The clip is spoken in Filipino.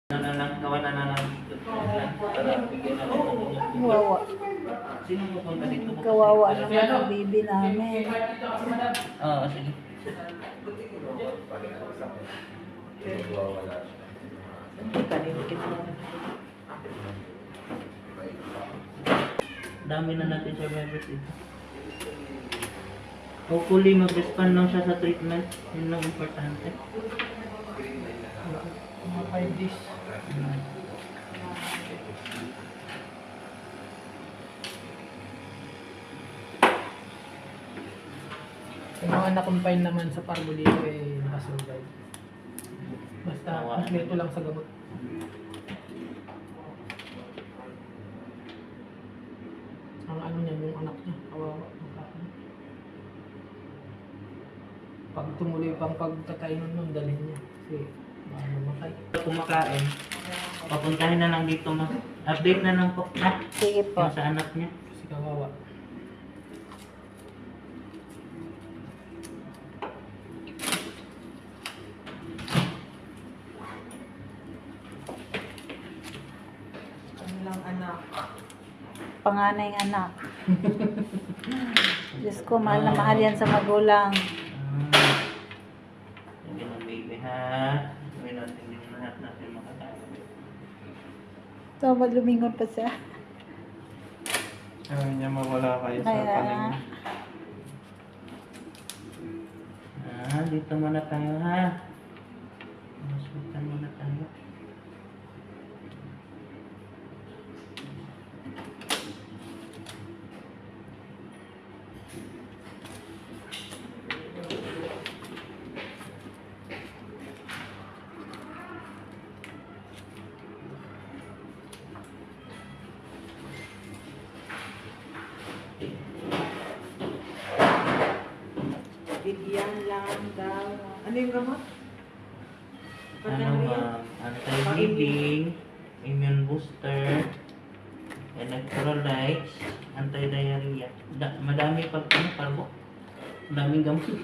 Gawa na lang para bigyan na lang ng inyo. Kawawa. Sino pupunta dito? Kawawa naman ang baby namin. Oo, sige. Dami na natin survivors dito. Hopefully mag-respond lang siya sa treatment. Yun lang importante. Mga 5 days. Yung mga na-confine naman sa parbo dito eh nakasurvive. Basta kompleto lang sa gamot. Ang ano niya, yung anak niya, kawawa. Pag tumuloy pang pagtatay nun, dalhin niya. Kasi baka mamatay. Kumakain. Papuntahin na lang dito ma. Update na lang po. Ha? Sige po. Yung sa anak niya. Kasi kawawa. Kanilang anak. Panganay anak. Diyos ko, mahal na mahal yan sa magulang. Sige ng baby ha. Gawin natin yung lahat natin makakaya. Tama, lumingon pa siya. Ayaw niya mawala kayo sa Kaya, paning. Dito muna tayo ha. Hospital muna tayo. Bigyan lang daw. Ano yung gamot? Anti-bleeding, immune booster, electrolytes, anti-diarrhea. Madami pag parbo. Daming gamot.